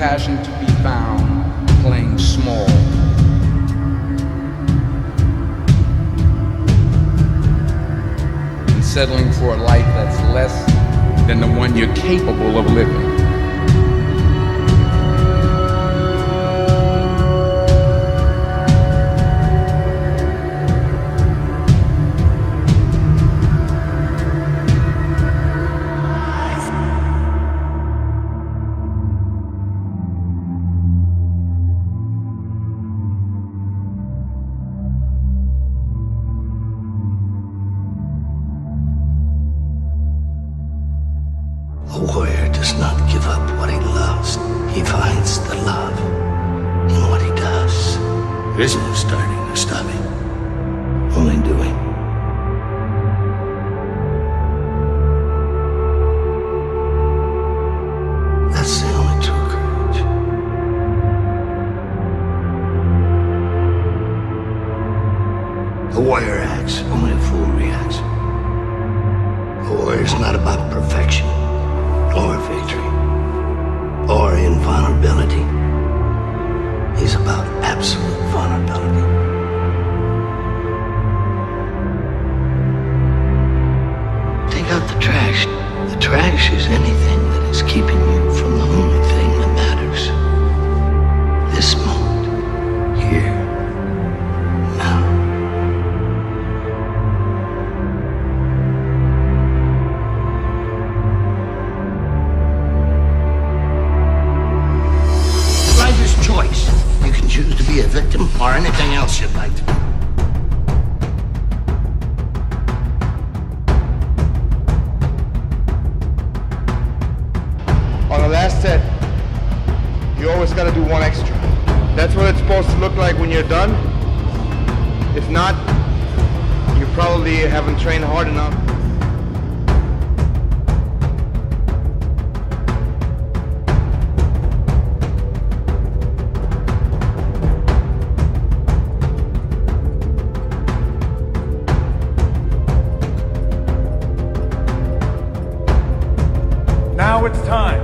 passion to be found playing small. And settling for a life that's less than the one you're capable of living. A warrior does not give up what he loves. He finds the love in what he does. There is no starting or stopping, only doing. That's the only true courage. A warrior acts, only a fool reacts. A warrior is not about perfection, or victory, or invulnerability. He's about absolute vulnerability. Take out the trash. The trash is anything that is keeping you from the only thing that matters. This moment, here, now. Choice. You can choose to be a victim or anything else you'd like to be. On the last set, you always gotta do one extra. That's what it's supposed to look like when you're done. If not, you probably haven't trained hard enough. Now it's time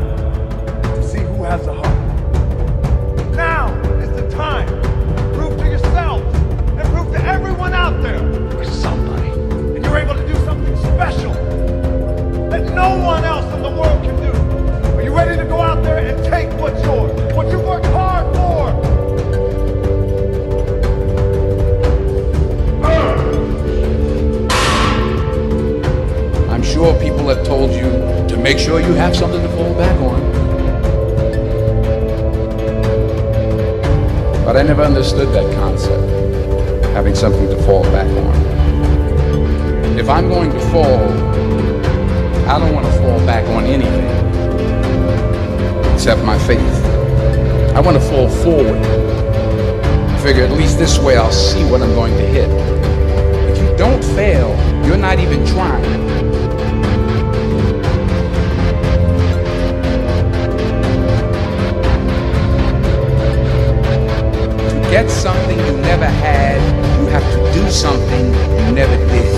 to see who has the heart. Now is the time. Prove to yourselves and prove to everyone out there you're somebody. And you're able to do something special that no one else in the world can do. Are you ready to go out there and take what's yours? What you worked hard for? I'm sure people have told you to make sure you have something to fall back on. But I never understood that concept, having something to fall back on. If I'm going to fall, I don't want to fall back on anything except my faith. I want to fall forward. I figure at least this way I'll see what I'm going to hit. If you don't fail, you're not even trying. Get something you never had, you have to do something you never did.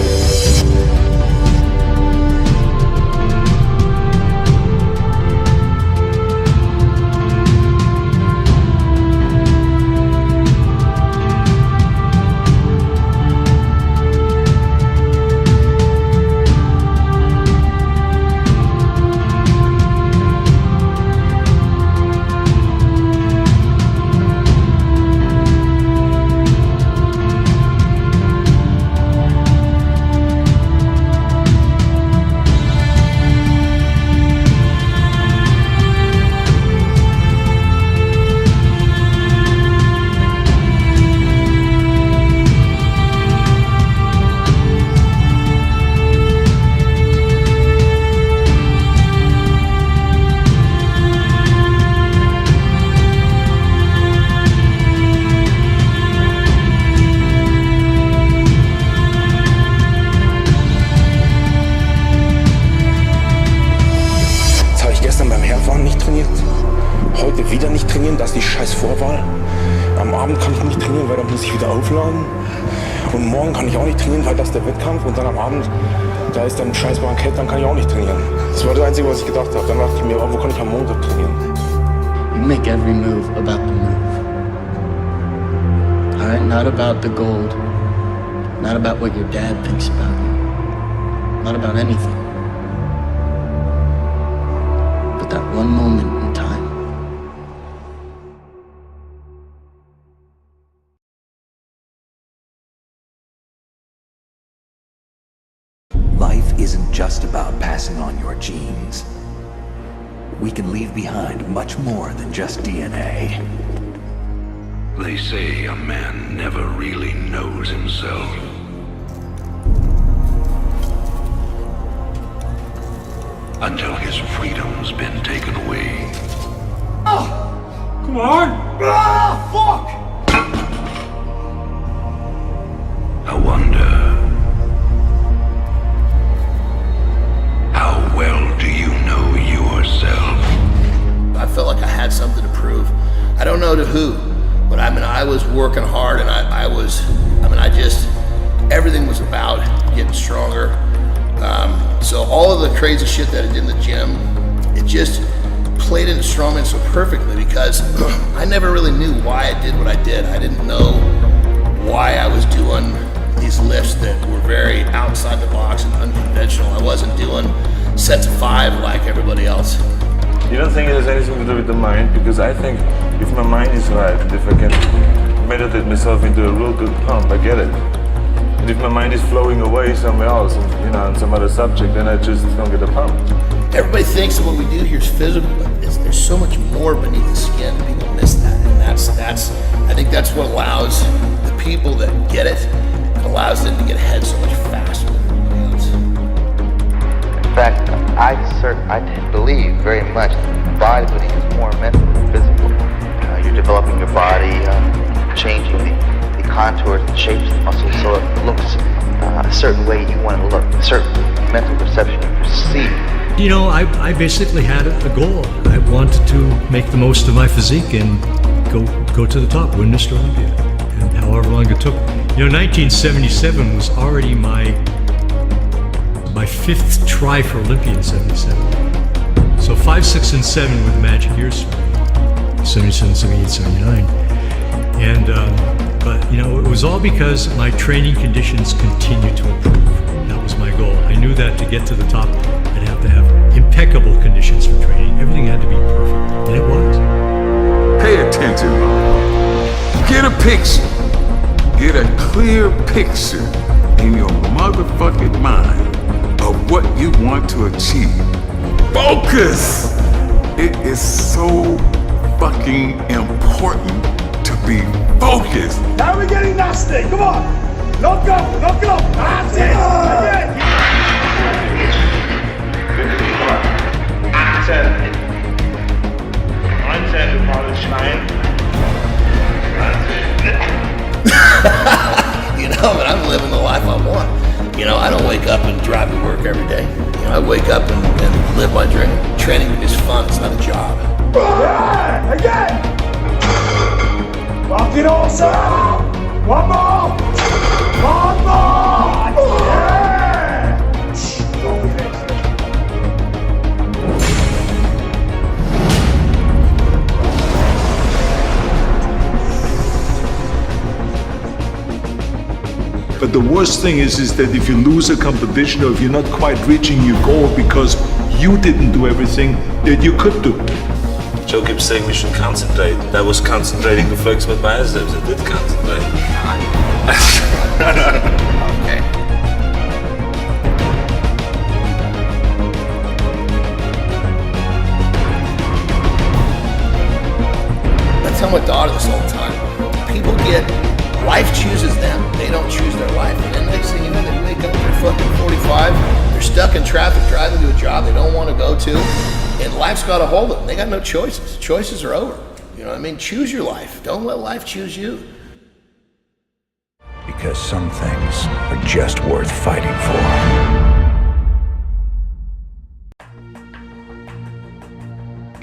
Heute wieder nicht trainieren, das ist die scheiß Vorwahl. Am Abend kann ich nicht trainieren, weil dann muss ich wieder aufladen. Und morgen kann ich auch nicht trainieren, weil das ist der Wettkampf. Und dann am Abend, da ist dann ein scheiß Bankett, dann kann ich auch nicht trainieren. Das war das Einzige, was ich gedacht habe. Dann dachte ich mir, wo kann ich am Montag trainieren? You make every move about the move. All right, not about the gold, not about what your dad thinks about you, not about anything. But that one moment in time. Life isn't just about passing on your genes. We can leave behind much more than just DNA. They say a man never really knows himself. Until his freedom's been taken away. Come on! Fuck! I wonder, how well do you know yourself? I felt like I had something to prove. I don't know to who, but I was working hard, and everything was about getting stronger. So all of the crazy shit that I did in the gym, it just played into strongman so perfectly because I never really knew why I did what I did. I didn't know why I was doing these lifts that were very outside the box and unconventional. I wasn't doing sets of 5 like everybody else. You don't think it has anything to do with the mind? Because I think if my mind is right, and if I can meditate myself into a real good pump, I get it. And if my mind is flowing away somewhere else, and, on some other subject, then I just don't get a pump. Everybody thinks that what we do here is physical, but there's so much more beneath the skin. People miss that, and I think that's what allows the people that get it, allows them to get ahead so much faster than everybody else. In fact, I believe very much that bodybuilding is more mental than physical. You're developing your body, changing the contours and shapes of the muscles so it looks a certain way you want it to look, a certain mental perception you perceive. I basically had a goal. I wanted to make the most of my physique and go to the top, win Mr. Olympia, and however long it took. 1977 was already my 5th try for Olympia in 77. So 5, 6, and 7 were the magic years for me. 77, 78, 79. And, it was all because my training conditions continued to improve. That was my goal. I knew that to get to the top, I'd have to have impeccable conditions for training. Everything had to be perfect, and it was. Pay attention. Get a picture. Get a clear picture in your motherfucking mind of what you want to achieve. Focus! It is so fucking important to be focused. Now we're getting nasty. Come on. Knock up. That's it. Again. Achten. 19 Mal Schwein. But I'm living the life I want. I don't wake up and drive to work every day. I wake up and live my dream. Training is fun. It's not a job. Yeah, again. Fucking awesome. One more. Yeah. Don't be next. But the worst thing is that if you lose a competition or if you're not quite reaching your goal because you didn't do everything that you could do. Joe keeps saying we should concentrate. That was concentrating to flex my biceps. I did concentrate. Okay. I tell my daughter this all the time. People life chooses them. They don't choose their life. And then next thing you know, they wake up, they're fucking 45, they're stuck in traffic driving to a job they don't want to go to, and life's got a hold of them. They got no choices. Choices are over. Choose your life. Don't let life choose you. Because some things are just worth fighting for.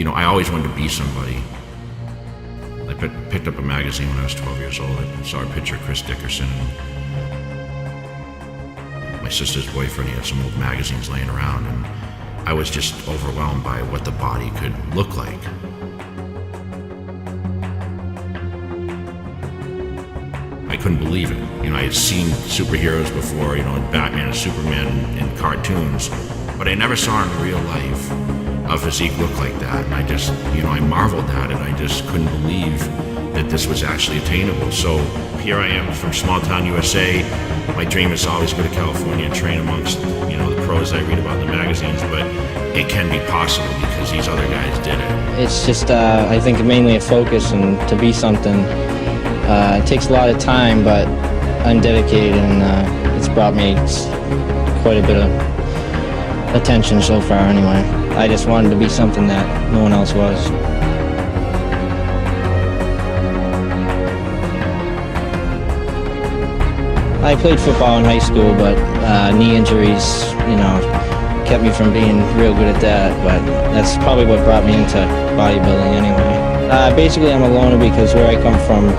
I always wanted to be somebody. I picked up a magazine when I was 12 years old. I saw a picture of Chris Dickerson. My sister's boyfriend, he had some old magazines laying around, and I was just overwhelmed by what the body could look like. I couldn't believe it. You know, I had seen superheroes before, you know, Batman and Superman in cartoons, but I never saw in real life a physique look like that. And I just, you know, I marveled at it. I just couldn't believe that this was actually attainable. So here I am from small town USA. My dream is always go to California and train amongst, you know, the pros I read about in the magazines, but it can be possible because these other guys did it. It's just, I think mainly a focus and to be something. It takes a lot of time, but I'm dedicated, and it's brought me quite a bit of attention so far anyway. I just wanted to be something that no one else was. I played football in high school, but knee injuries, you know, kept me from being real good at that, but that's probably what brought me into bodybuilding anyway. Basically, I'm a loner because where I come from,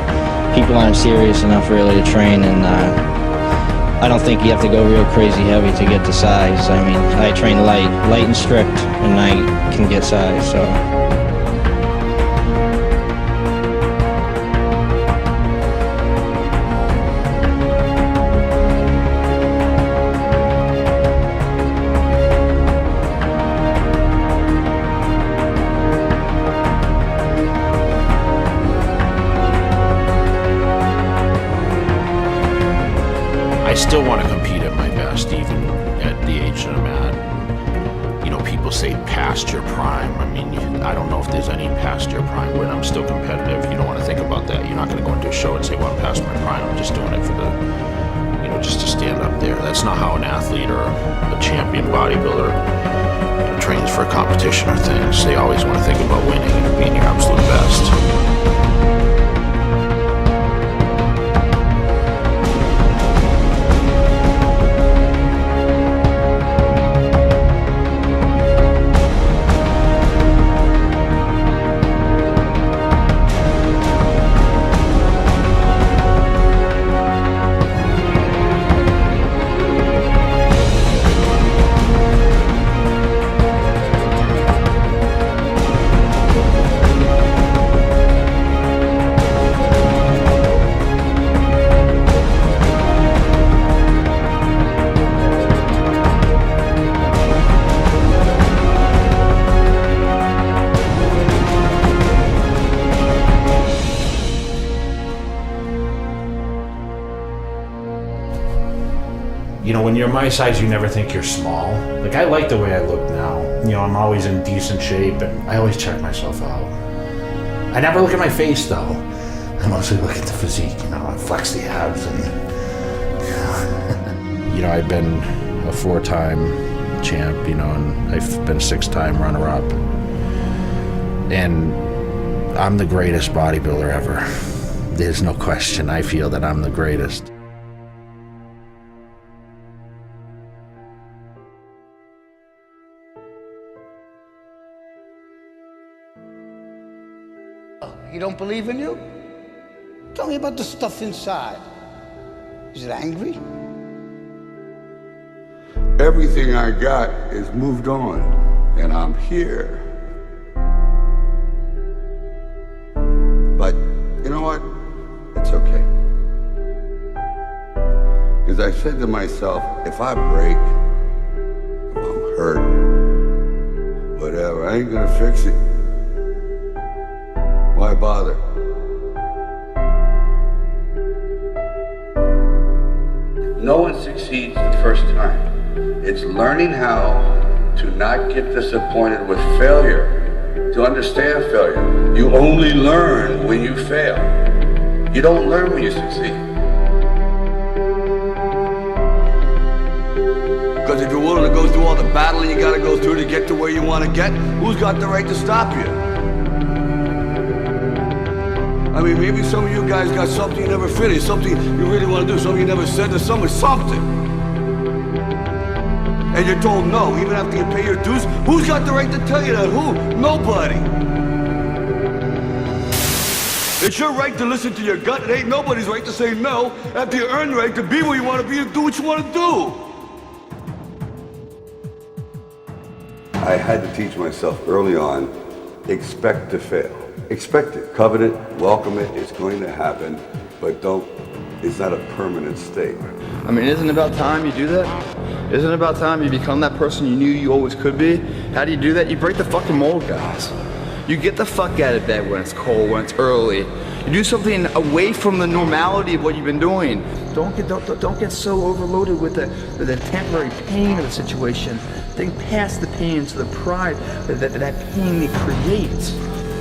people aren't serious enough really to train, and I don't think you have to go real crazy heavy to get to size. I mean, I train light and strict, and I can get size, so. I still want to compete at my best, even at the age that I'm at. You know, people say past your prime. I mean, I don't know if there's any past your prime, but I'm still competitive. You don't want to think about that. You're not going to go into a show and say, well, I'm past my prime. I'm just doing it for the, you know, just to stand up there. That's not how an athlete or a champion bodybuilder, you know, trains for a competition or things. They always want to think about winning and being your absolute best. You know, when you're my size, you never think you're small. Like, I like the way I look now. You know, I'm always in decent shape, and I always check myself out. I never look at my face, though. I mostly look at the physique, you know, I flex the abs and... You know, I've been a 4-time champ, you know, and I've been a 6-time runner-up. And I'm the greatest bodybuilder ever. There's no question. I feel that I'm the greatest. He don't believe in you? Tell me about the stuff inside. Is it angry? Everything I got is moved on, and I'm here. But you know what? It's okay. Because I said to myself, if I break, if I'm hurt, whatever, I ain't gonna fix it. Why bother? No one succeeds the first time. It's learning how to not get disappointed with failure, to understand failure. You only learn when you fail. You don't learn when you succeed. Because if you're willing to go through all the battling you gotta go through to get to where you want to get, who's got the right to stop you? I mean, maybe some of you guys got something you never finished, something you really want to do, something you never said to someone, something. And you're told no, even after you pay your dues. Who's got the right to tell you that? Who? Nobody. It's your right to listen to your gut. It ain't nobody's right to say no after you earn the right to be where you want to be and do what you want to do. I had to teach myself early on, expect to fail. Expect it, covet it, welcome it, it's going to happen, but don't is not a permanent state. I mean, isn't it about time you do that? Isn't it about time you become that person you knew you always could be? How do you do that? You break the fucking mold, guys. You get the fuck out of bed when it's cold, when it's early. You do something away from the normality of what you've been doing. Don't get so overloaded with the temporary pain of the situation. Think past the pain to the pride that pain it creates.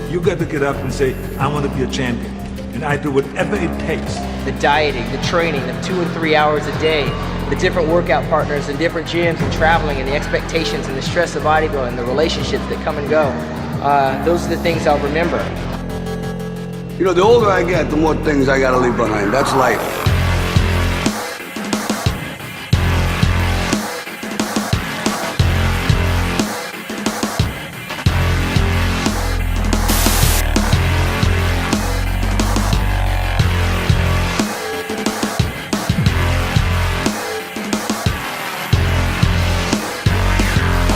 You got to get up and say, I want to be a champion. And I do whatever it takes. The dieting, the training, the 2 and 3 hours a day, the different workout partners and different gyms and traveling and the expectations and the stress of bodybuilding, the relationships that come and go. Those are the things I'll remember. You know, the older I get, the more things I gotta leave behind. That's life.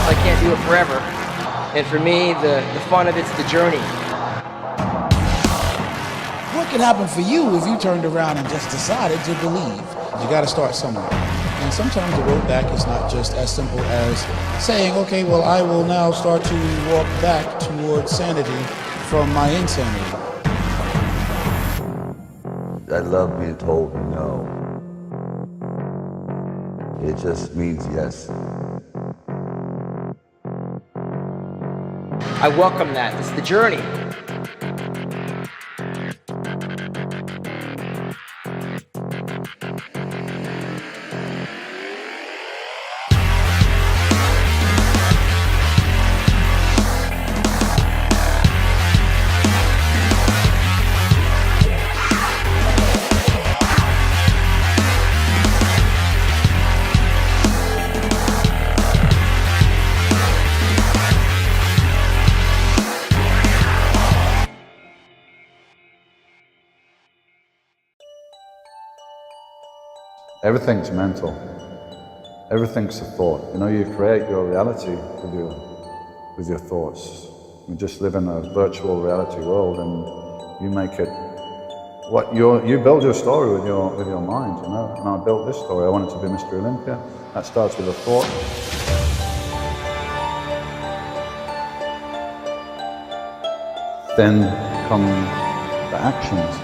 I can't do it forever. And for me, the fun of it's the journey. What can happen for you if you turned around and just decided to believe? You got to start somewhere. And sometimes the road back is not just as simple as saying, okay, well, I will now start to walk back towards sanity from my insanity. I love being told no. It just means yes. I welcome that. It's the journey. Everything's mental. Everything's a thought. You know, you create your reality with your thoughts. You just live in a virtual reality world, and you make it what you build your story with your mind. You know, and I built this story. I wanted to be Mr. Olympia. That starts with a thought. Then come the actions,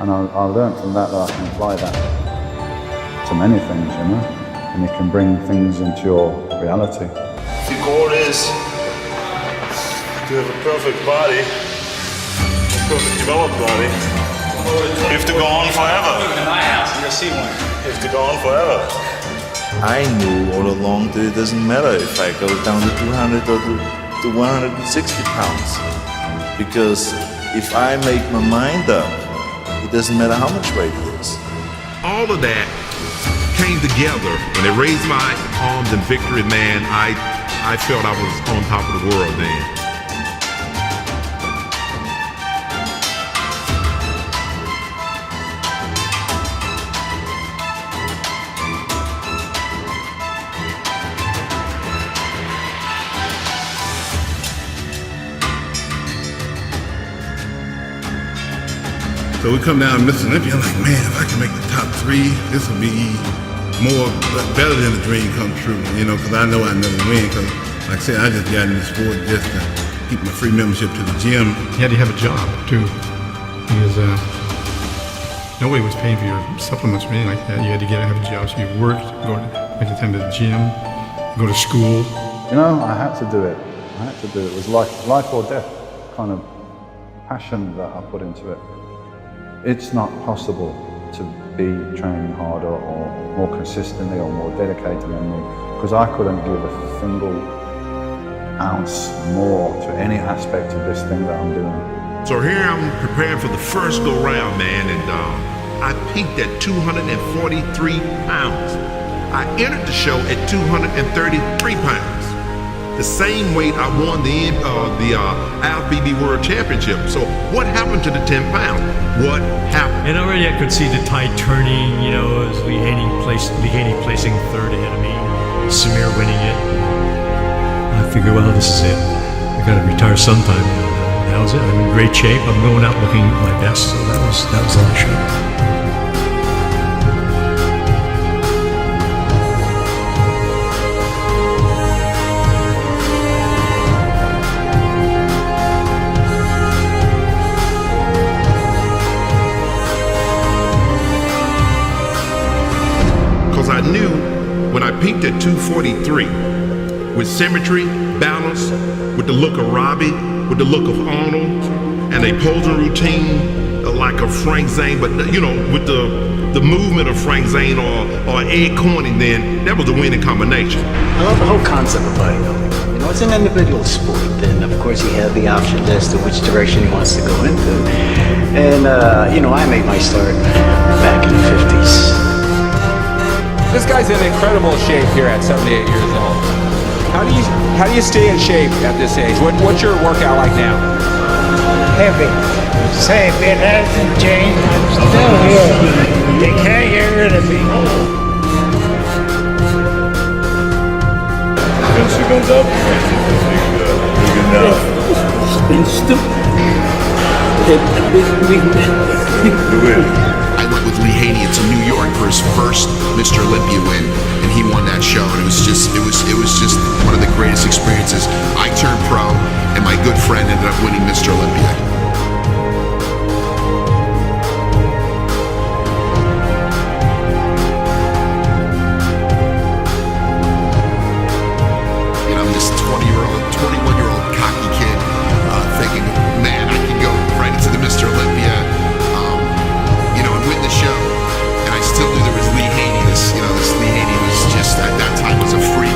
and I learned from that I can apply that to many things, you know, and you can bring things into your reality. If your goal is to have a perfect body, a perfect developed body, you have to go on forever. Even in my house, you'll see one. You have to go on forever. I knew all along that it doesn't matter if I go down to 200 or to 160 pounds. Because if I make my mind up, it doesn't matter how much weight it is. All of that came together. When they raised my arms in victory, man, I felt I was on top of the world then. So we come down to Mr. Olympia, I'm like, man, if I can make the top 3, this will be better than a dream come true, you know, because I know I never win, because like I said, I just got in the sport just to keep my free membership to the gym. You had to have a job too, because nobody was paying for your supplements or anything like that. You had to have a job, so you worked, went to the gym, go to school. You know, I had to do it. It was like life or death kind of passion that I put into it. It's not possible to be training harder or more consistently or more dedicated than me, because I couldn't give a single ounce more to any aspect of this thing that I'm doing. So here I'm preparing for the first go round, man, and I peaked at 243 pounds. I entered the show at 233 pounds. The same weight I won the IFBB World Championship. So what happened to the 10 pounds? What happened? And already I could see the tide turning, you know, as Lehany placing third ahead of me, Samir winning it. I figured, well, this is it. I gotta retire sometime. That was it. I'm in great shape. I'm going out looking my best, so that was the show. peaked at 243 with symmetry, balance, with the look of Robbie, with the look of Arnold, and a posing routine like a Frank Zane, but you know, with the movement of Frank Zane or Ed Corning, then that was a winning combination. I love the whole concept of bodybuilding. You know, it's an individual sport, and of course he had the option as to which direction he wants to go into. And, you know, I made my start back in the 50s. This guy's in incredible shape here at 78 years old. How do you stay in shape at this age? What's your workout like now? Heavy. Same, it hasn't changed. I'm still here. You can't get rid of me. When she goes up, big enough. It's stupid. I went with Lee Haney to New York for his first Mr. Olympia win, and he won that show. And it was just one of the greatest experiences. I turned pro, and my good friend ended up winning Mr. Olympia. And I'm this 21-year-old cocky kid, thinking, man, I can go right into the Mr. Olympia, and win the show. And I still knew there was Lee Haney. This Lee Haney was just, at that time, was a freak.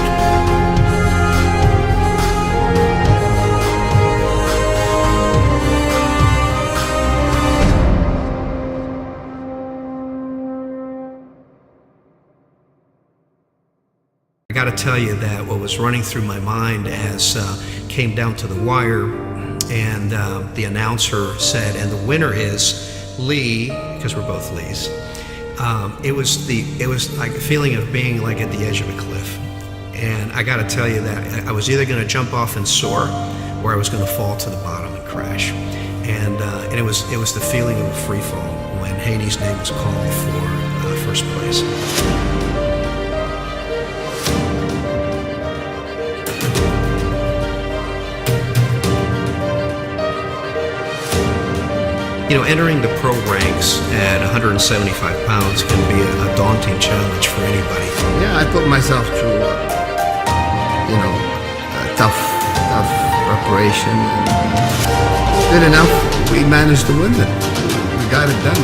I got to tell you that what was running through my mind as came down to the wire, and the announcer said, and the winner is Lee, because we're both Lees. It was like a feeling of being like at the edge of a cliff, and I got to tell you that I was either going to jump off and soar, or I was going to fall to the bottom and crash. And it was the feeling of a free fall when Haney's name was called for first place. You know, entering the pro ranks at 175 pounds can be a daunting challenge for anybody. Yeah, I put myself through, a tough preparation. Good enough, we managed to win it. We got it done.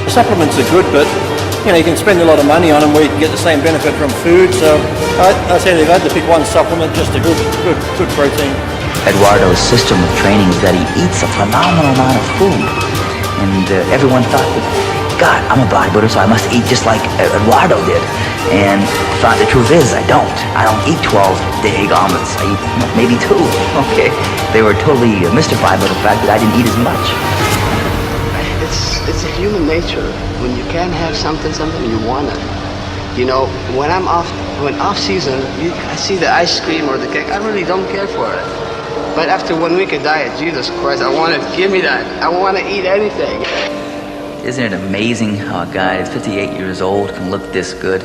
Supplements are good, but you can spend a lot of money on them where you can get the same benefit from food. So I said if I had to pick one supplement, just a good protein. Eduardo's system of training is that he eats a phenomenal amount of food. And everyone thought that, God, I'm a bodybuilder, so I must eat just like Eduardo did. And the truth is, I don't. I don't eat 12 egg omelets. I eat maybe 2. Okay. They were totally mystified by the fact that I didn't eat as much. It's a human nature. When you can't have something you want it. You know, when off season, I see the ice cream or the cake, I really don't care for it. But after 1 week of diet, Jesus Christ, I want it. Give me that. I want to eat anything. Isn't it amazing how a guy that's 58 years old can look this good?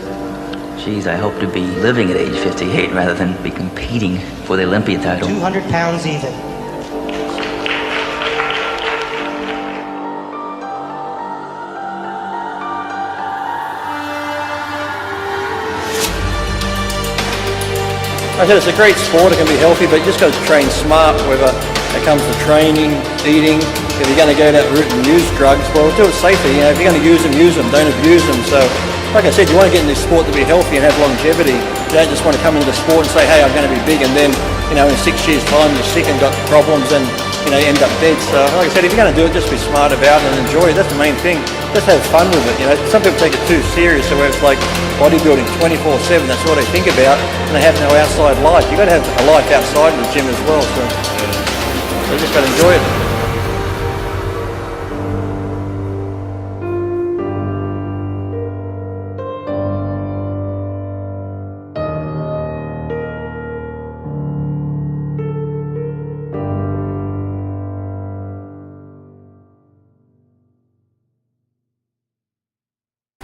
Geez, I hope to be living at age 58 rather than be competing for the Olympia title. 200 pounds even. I said it's a great sport, it can be healthy, but you just got to train smart, whether it comes to training, eating. If you're going to go that route and use drugs, well, do it safely. If you're going to use them, don't abuse them. So, like I said, you want to get in this sport to be healthy and have longevity. You don't just want to come into the sport and say, hey, I'm going to be big, and then, in 6 years' time, you're sick and got problems and, end up dead. So, like I said, if you're going to do it, just be smart about it and enjoy it. That's the main thing. Just have fun with it. Some people take it too serious, so where it's like bodybuilding 24/7, that's what they think about, and they have no outside life. You've got to have a life outside of the gym as well, so you just got to enjoy it.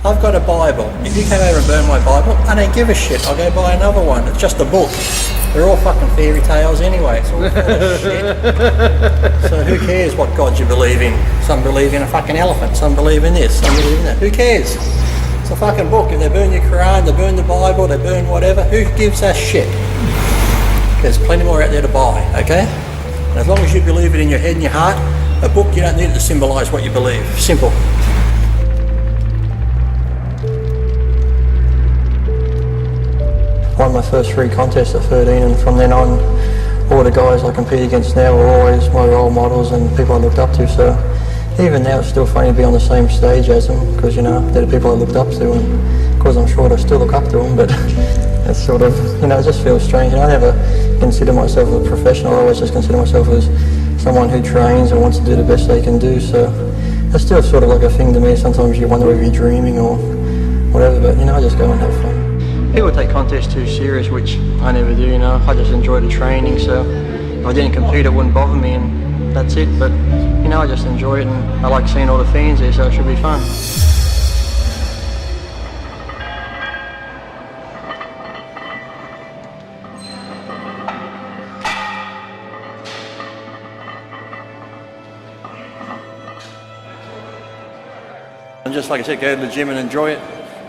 I've got a Bible. If you came over and burned my Bible, I don't give a shit. I'll go buy another one. It's just a book. They're all fucking fairy tales anyway. It's all full of shit. So who cares what God you believe in? Some believe in a fucking elephant. Some believe in this. Some believe in that. Who cares? It's a fucking book. If they burn your Quran, they burn the Bible, they burn whatever, who gives a shit? There's plenty more out there to buy, okay? And as long as you believe it in your head and your heart, a book, you don't need it to symbolise what you believe. Simple. Won my first 3 contests at 13, and from then on, all the guys I compete against now are always my role models and people I looked up to. So even now, it's still funny to be on the same stage as them, because, you know, they're the people I looked up to, and because I'm short, I still look up to them, but it's sort of, you know, it just feels strange. And I never consider myself a professional. I always just consider myself as someone who trains and wants to do the best they can do. So it's still sort of like a thing to me. Sometimes you wonder if you're dreaming or whatever, but, you know, I just go and have fun. People take contests too serious, which I never do, you know. I just enjoy the training, so if I didn't compete, it wouldn't bother me, and that's it. But, you know, I just enjoy it, and I like seeing all the fans there, so it should be fun. And just like I said, go to the gym and enjoy it.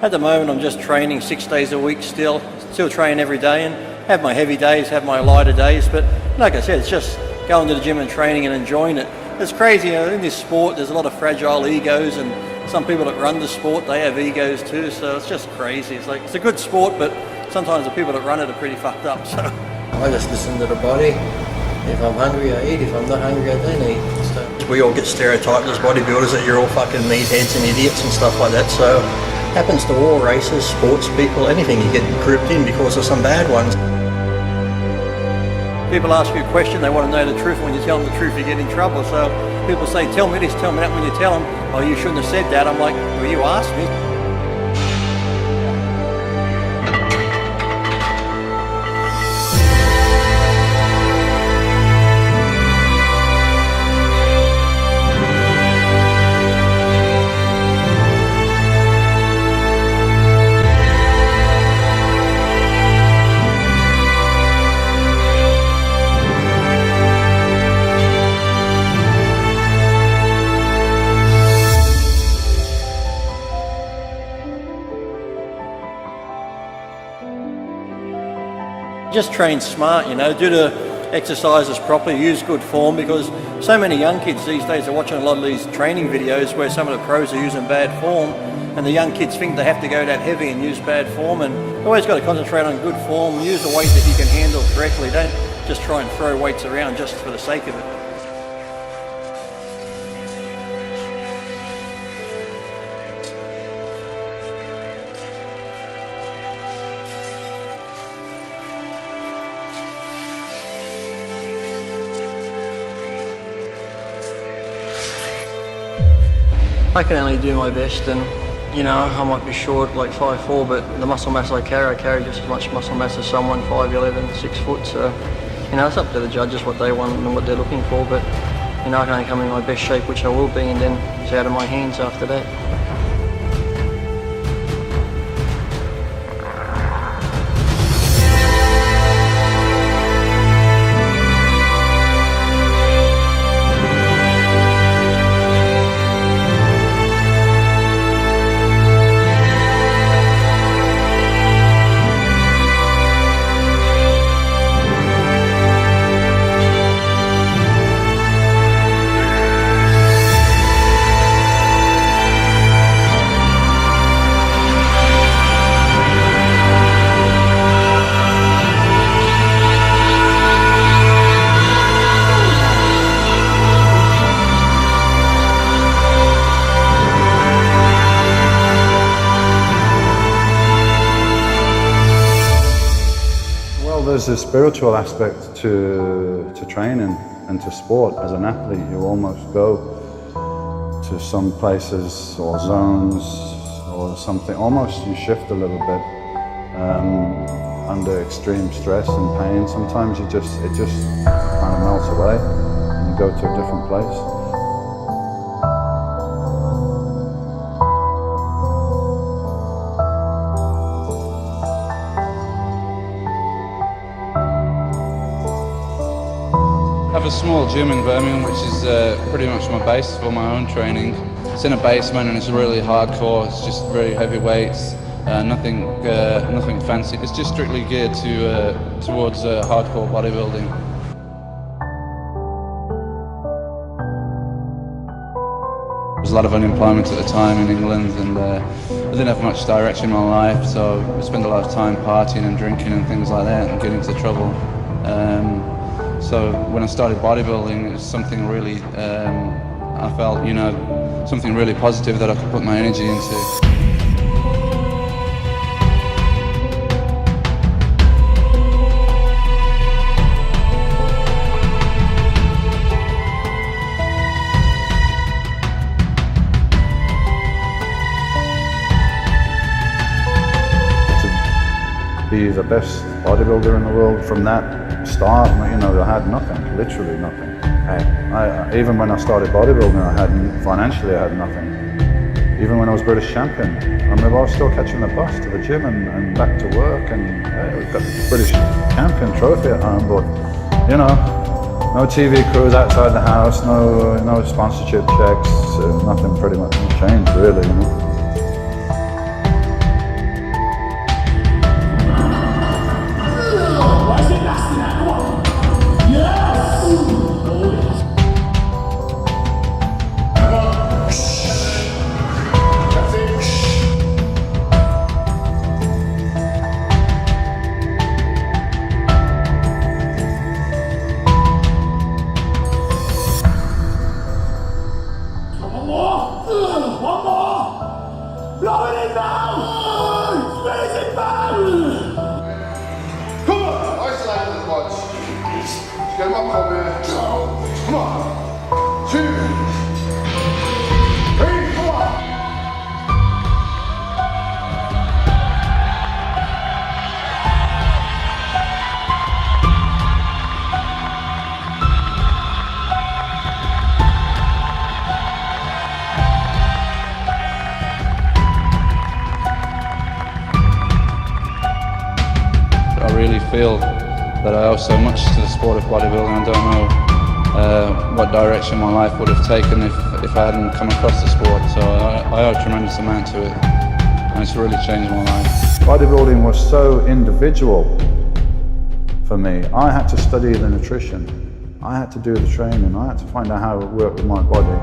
At the moment, I'm just training 6 days a week still train every day, and have my heavy days, have my lighter days, but like I said, it's just going to the gym and training and enjoying it. It's crazy, you know, in this sport, there's a lot of fragile egos, and some people that run the sport, they have egos too, so it's just crazy. It's like, it's a good sport, but sometimes the people that run it are pretty fucked up, so. I just listen to the body. If I'm hungry, I eat. If I'm not hungry, I don't eat. So we all get stereotyped as bodybuilders that you're all fucking meatheads and idiots and stuff like that, so happens to all races, sports people, anything. You get grouped in because of some bad ones. People ask you a question, they want to know the truth. When you tell them the truth, you get in trouble. So people say, tell me this, tell me that. When you tell them, oh, you shouldn't have said that, I'm like, well, you asked me. Just train smart, you know, do the exercises properly, use good form, because so many young kids these days are watching a lot of these training videos where some of the pros are using bad form, and the young kids think they have to go that heavy and use bad form, and you always got to concentrate on good form, use a weight that you can handle correctly. Don't just try and throw weights around just for the sake of it. I can only do my best, and you know, I might be short, like 5'4", but the muscle mass I carry just as much muscle mass as someone 5'11", 6 foot. So, you know, it's up to the judges what they want and what they're looking for. But you know, I can only come in my best shape, which I will be, and then it's out of my hands after that. There's a spiritual aspect to training and to sport. As an athlete, you almost go to some places or zones or something, almost you shift a little bit under extreme stress and pain. Sometimes it just kind of melts away and you go to a different place. have a small gym in Birmingham, which is pretty much my base for my own training. It's in a basement and it's really hardcore. It's just very heavy weights, nothing fancy. It's just strictly geared towards hardcore bodybuilding. There was a lot of unemployment at the time in England, and I didn't have much direction in my life, so I spent a lot of time partying and drinking and things like that and getting into trouble. So when I started bodybuilding, it was something really, I felt, something really positive that I could put my energy into. Be the best bodybuilder in the world from that start. I had nothing, literally nothing. Even when I started bodybuilding, financially I had nothing. Even when I was British champion, I was still catching the bus to the gym and back to work, and we got the British champion trophy at home, but no TV crews outside the house, no sponsorship checks, nothing pretty much changed really, I really feel that I owe so much to the sport of bodybuilding. I don't know what direction my life would have taken if I hadn't come across the sport. So I owe a tremendous amount to it, and it's really changed my life. Bodybuilding was so individual for me. I had to study the nutrition. I had to do the training. I had to find out how it worked with my body.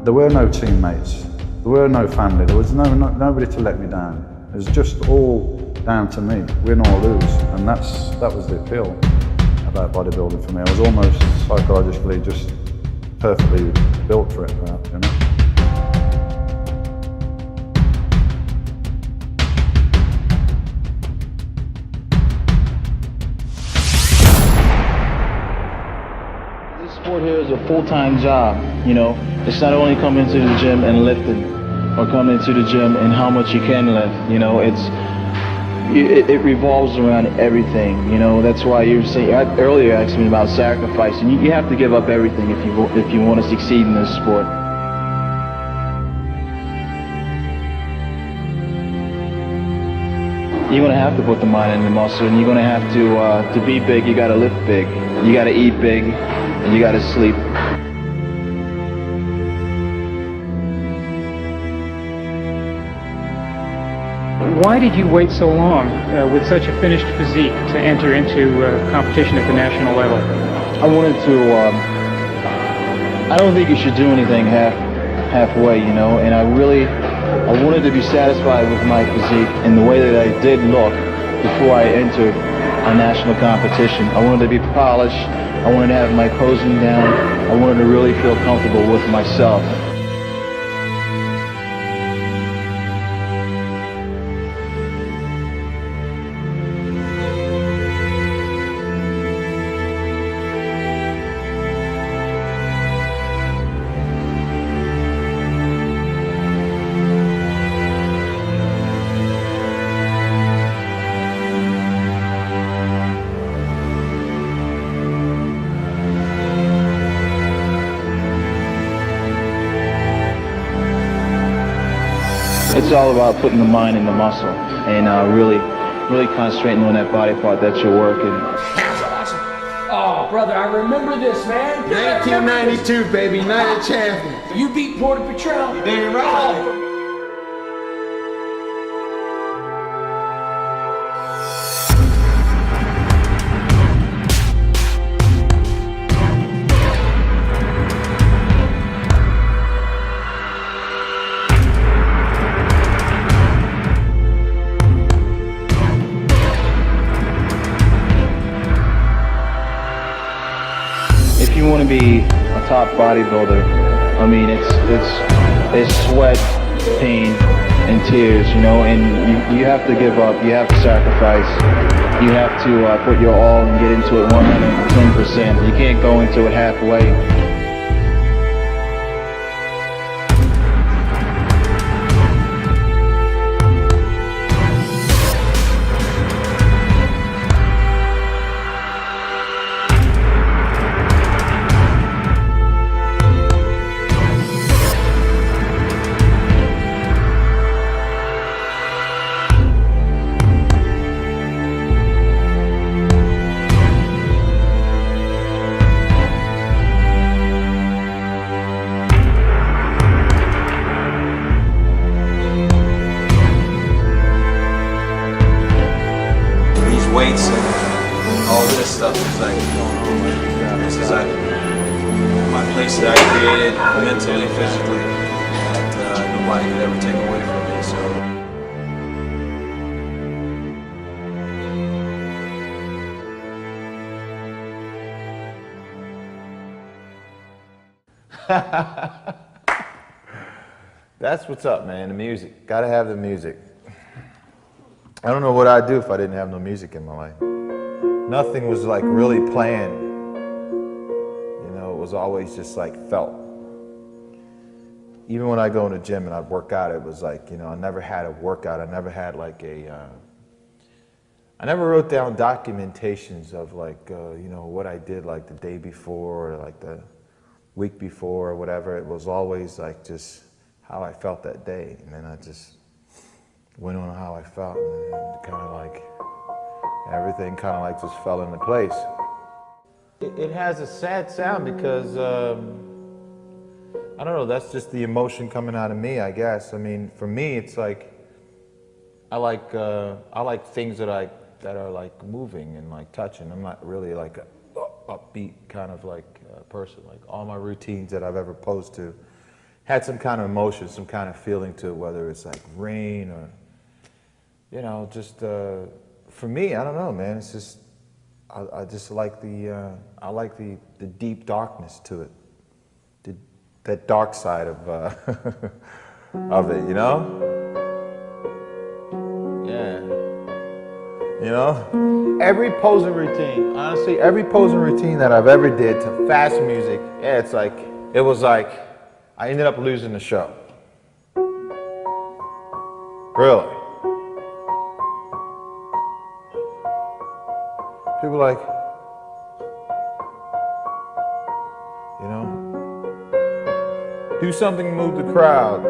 There were no teammates. There were no family. There was nobody to let me down. It was just all down to me, win or lose, and that was the appeal about bodybuilding for me. I was almost psychologically just perfectly built for it, perhaps, This sport here is a full-time job, It's not only coming to the gym and lifting, or coming to the gym and how much you can lift, it revolves around everything, That's why you were saying earlier, you asked me about sacrifice, and you have to give up everything if you want to succeed in this sport. You're gonna have to put the mind in the muscle, and you're gonna have to be big. You gotta lift big, you gotta eat big, and you gotta sleep. Why did you wait so long with such a finished physique to enter into competition at the national level? I wanted to, I don't think you should do anything halfway, and I wanted to be satisfied with my physique and the way that I did look before I entered a national competition. I wanted to be polished, I wanted to have my posing down, I wanted to really feel comfortable with myself. It's all about putting the mind in the muscle and really concentrating on that body part that you're working. Oh, brother, I remember this, man. 1992, baby, Night of Champions. You beat Porter Petrell. You damn right. Oh. If you want to be a top bodybuilder, I mean, it's sweat, pain, and tears, you know, and you have to give up, you have to sacrifice, you have to put your all and get into it 110%. You can't go into it halfway. Weights and all this stuff is like going on. This is like my place that I created mentally, physically, that nobody could ever take away from me. So. That's what's up, man. The music. Gotta have the music. I don't know what I'd do if I didn't have no music in my life. Nothing was like really planned. You know, it was always just like felt. Even when I go in the gym and I'd work out, it was like, you know, I never had a workout. I never had like I never wrote down documentations of like, you know, what I did like the day before or like the week before or whatever. It was always like just how I felt that day. And then I just went on how I felt, and kind of like everything kind of like just fell into place. It has a sad sound because I don't know, that's just the emotion coming out of me, I guess. I mean, for me, it's like I like things that are like moving and like touching. I'm not really like a upbeat kind of like person. Like all my routines that I've ever posed to had some kind of emotion, some kind of feeling to it, whether it's like rain or, you know, just for me, I don't know, man. It's just I just like the deep darkness to it, that dark side of of it, you know. Yeah. You know, every posing routine, honestly, every posing routine that I've ever did to fast music, yeah, it's like it was like I ended up losing the show. Really. People like, you know, do something to move the crowd.